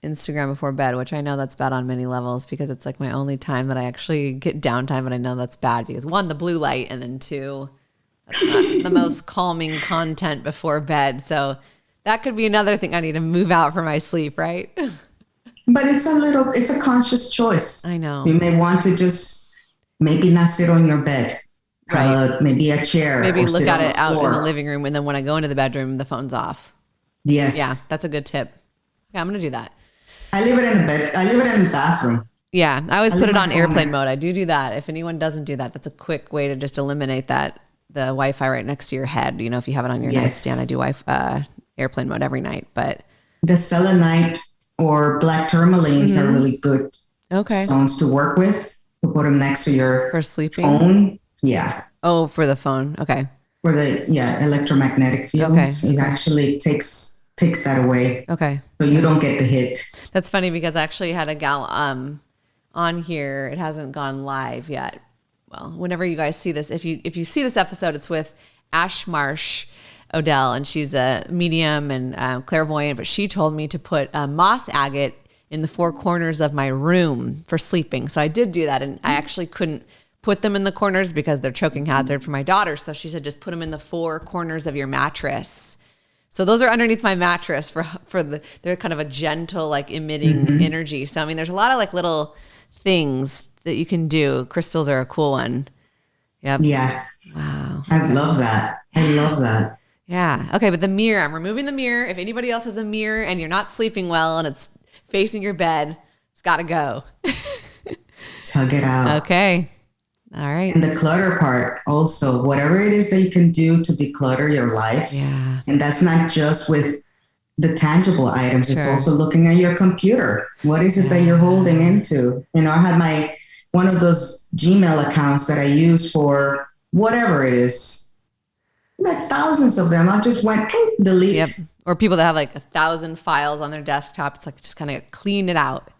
Instagram before bed, which I know that's bad on many levels because it's like my only time that I actually get downtime, and I know that's bad because one, the blue light, and then two, that's not the most calming content before bed. So that could be another thing I need to move out for my sleep, right? But it's a conscious choice. I know. You may want to just maybe not sit on your bed. Right. Maybe a chair. Maybe look at it out in the floor. living room, and then when I go into the bedroom, the phone's off. Yes. Yeah, that's a good tip. Yeah, I'm going to do that. I leave it in the bed. I leave it in the bathroom. Yeah, I always put it on airplane mode. I do that. If anyone doesn't do that, that's a quick way to just eliminate the Wi-Fi right next to your head. You know, if you have it on your nightstand, I do airplane mode every night. But the selenite or black tourmalines are really good stones to work with. To put them next to your for sleeping phone. Yeah. Oh, for the phone. Okay. For the electromagnetic fields. It actually takes that away. Okay. So you don't get the hit. That's funny because I actually had a gal on here. It hasn't gone live yet. Well, whenever you guys see this, if you see this episode, it's with Ash Marsh Odell, and she's a medium and clairvoyant, but she told me to put moss agate in the four corners of my room for sleeping. So I did do that, and I actually couldn't put them in the corners because they're choking hazard for my daughter. So she said, just put them in the four corners of your mattress. So those are underneath my mattress they're kind of a gentle, like emitting energy. So, I mean, there's a lot of like little things that you can do. Crystals are a cool one. Yep. Yeah. Wow. I love that. I love that. Yeah. Okay. But the mirror, I'm removing the mirror. If anybody else has a mirror and you're not sleeping well and it's facing your bed, it's got to go. Tug it out. Okay. All right. And the clutter part also, whatever it is that you can do to declutter your life. Yeah. And that's not just with the tangible items. It's also looking at your computer. What is it that you're holding into? You know, I had one of those Gmail accounts that I use for whatever it is. Like thousands of them. I just went, delete. Yep. Or people that have like 1,000 files on their desktop. It's like just kind of clean it out.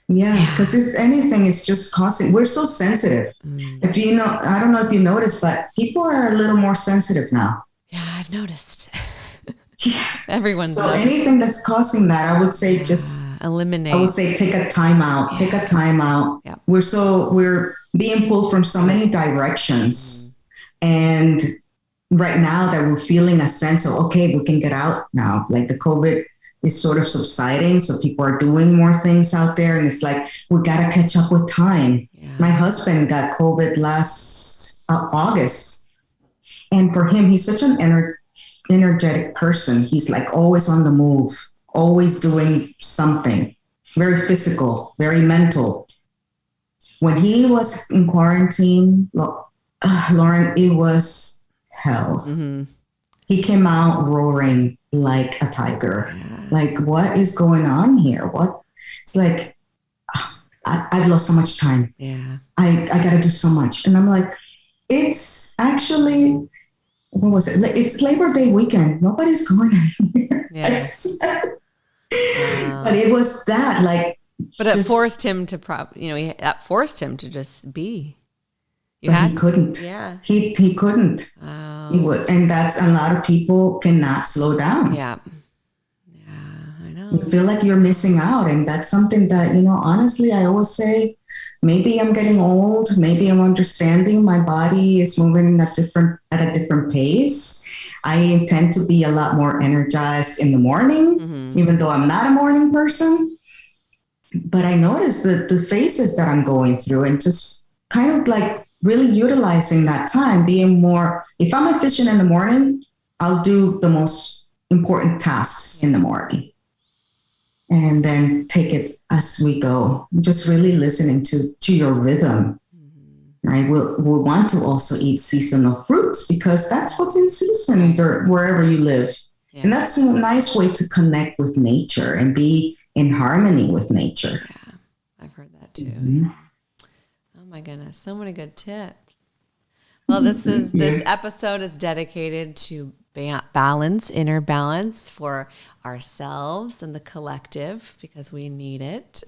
Yeah, because it's just causing. We're so sensitive. If you know, I don't know if you noticed, but people are a little more sensitive now. Yeah, I've noticed. Yeah, everyone's. So noticed. Anything that's causing that, I would say just eliminate. I would say take a time out. Yeah. Take a time out. Yeah. We're being pulled from so many directions, and right now that we're feeling a sense of we can get out now. Like the COVID is sort of subsiding. So people are doing more things out there. And it's like, we got to catch up with time. Yeah. My husband got COVID last August. And for him, he's such an energetic person. He's like always on the move, always doing something, very physical, very mental. When he was in quarantine, Lauren, it was hell. Mm-hmm. He came out roaring like a tiger. Yeah. Like, what is going on here? It's like, I've lost so much time. Yeah. I got to do so much. And I'm like, it's actually, what was it? It's Labor Day weekend. Nobody's going anywhere. Yes. But it was that, like. But it forced him to that forced him to just be. He couldn't. Yeah. He couldn't. Oh. He would. And that's a lot of people cannot slow down. Yeah. Yeah, I know. You feel like you're missing out. And that's something that, honestly, I always say, maybe I'm getting old. Maybe I'm understanding my body is moving at a different pace. I intend to be a lot more energized in the morning, even though I'm not a morning person. But I notice the phases that I'm going through and just kind of like really utilizing that time, being more, if I'm efficient in the morning, I'll do the most important tasks in the morning. And then take it as we go. Just really listening to your rhythm, right? We'll want to also eat seasonal fruits because that's what's in season wherever you live. Yeah. And that's a nice way to connect with nature and be in harmony with nature. Yeah, I've heard that too. Mm-hmm. Oh my goodness, so many good tips. Well, this episode is dedicated to balance, inner balance for ourselves and the collective, because we need it.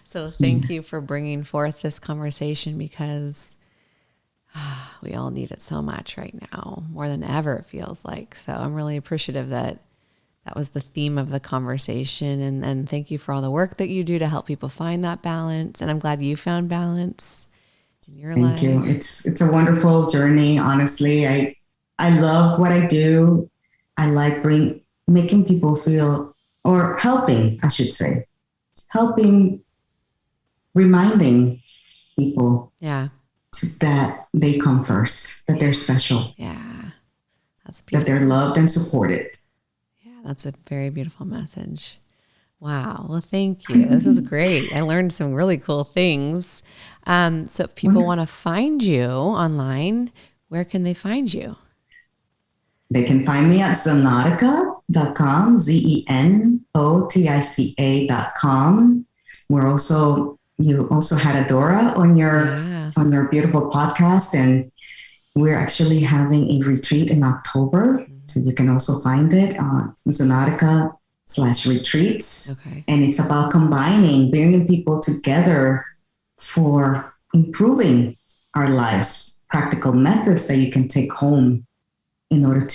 So thank you for bringing forth this conversation, because we all need it so much right now, more than ever, it feels like. So I'm really appreciative that was the theme of the conversation. And thank you for all the work that you do to help people find that balance. And I'm glad you found balance in your life. Thank you. It's a wonderful journey. Honestly, I love what I do. I like making people feel, or helping, I should say, reminding people that they come first, that they're special. Yeah. That's beautiful. That they're loved and supported. Yeah, that's a very beautiful message. Wow. Well, thank you. This is great. I learned some really cool things. So if people want to find you online, where can they find you? They can find me at Zenotica.com, Zenotica.com. You also had Adora on your beautiful podcast, and we're actually having a retreat in October. So you can also find it on Zenotica/retreats. Okay. And it's about bringing people together for improving our lives, practical methods that you can take home in order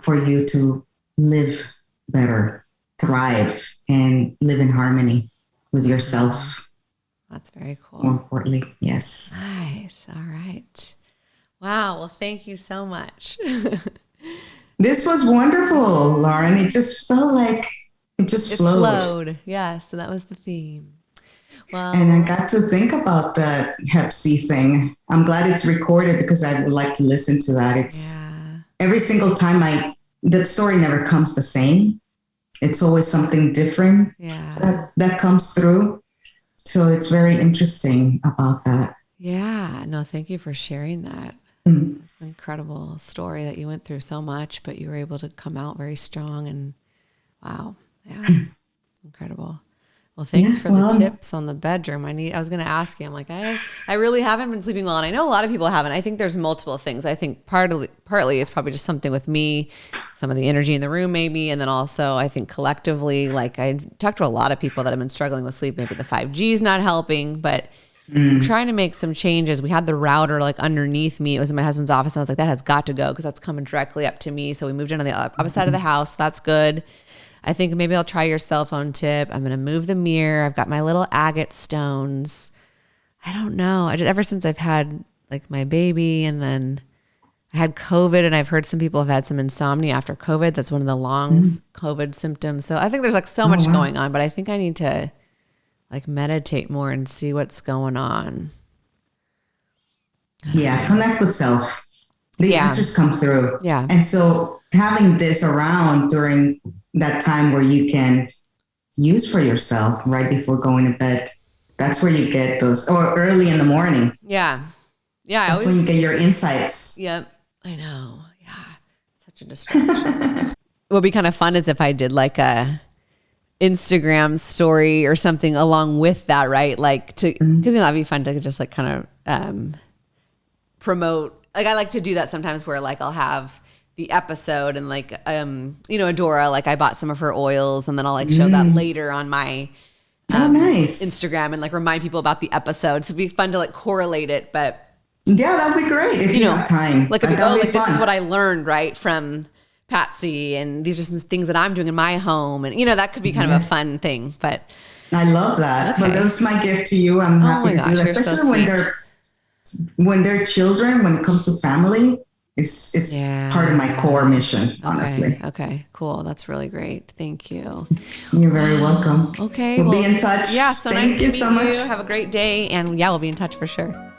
for you to live better, thrive, and live in harmony with yourself. That's very cool. More importantly, yes. Nice. All right. Wow. Well, thank you so much. This was wonderful, Lauren. It just felt like it flowed. Yes. So that was the theme. Well, and I got to think about the Hep C thing. I'm glad it's recorded, because I would like to listen to that. Every single time the story never comes the same. It's always something different that comes through. So it's very interesting about that. Yeah. No, thank you for sharing that. Mm-hmm. It's an incredible story that you went through so much, but you were able to come out very strong, and wow. Yeah. Incredible. Well, thanks for the tips on the bedroom. I was going to ask you, I'm like, I really haven't been sleeping well. And I know a lot of people haven't. I think there's multiple things. I think partly is probably just something with me, some of the energy in the room maybe. And then also I think collectively, like I talked to a lot of people that have been struggling with sleep. Maybe the 5G is not helping, but I'm trying to make some changes. We had the router like underneath me. It was in my husband's office. And I was like, that has got to go, because that's coming directly up to me. So we moved in on the opposite side of the house. That's good. I think maybe I'll try your cell phone tip. I'm going to move the mirror. I've got my little agate stones. I don't know. Ever since I've had like my baby, and then I had COVID, and I've heard some people have had some insomnia after COVID. That's one of the long COVID symptoms. So I think there's like so much going on, but I think I need to like meditate more and see what's going on. Connect with self. The answers come through. Yeah. And so having this around during that time where you can use for yourself right before going to bed, that's where you get those, or early in the morning. Yeah. That's when you get your insights. Yep. I know. Yeah. Such a distraction. What would be kind of fun is if I did like a Instagram story or something along with that, right? Like because that'd be fun to just like kind of promote. Like I like to do that sometimes, where like I'll have the episode and like Adora, like I bought some of her oils, and then I'll like show that later on my nice Instagram, and like remind people about the episode. So it'd be fun to like correlate it. But yeah, that'd be great if you have time. Like this is what I learned right from Patsy, and these are some things that I'm doing in my home, and that could be kind of a fun thing. But I love that. Okay. Well, that was my gift to you. I'm happy to do that, especially when they're children. When it comes to family, it's part of my core mission, honestly. Okay, cool. That's really great. Thank you. You're very welcome. Okay, we'll be in touch. Yeah, so Thank nice to meet so much. you. Have a great day, and we'll be in touch for sure.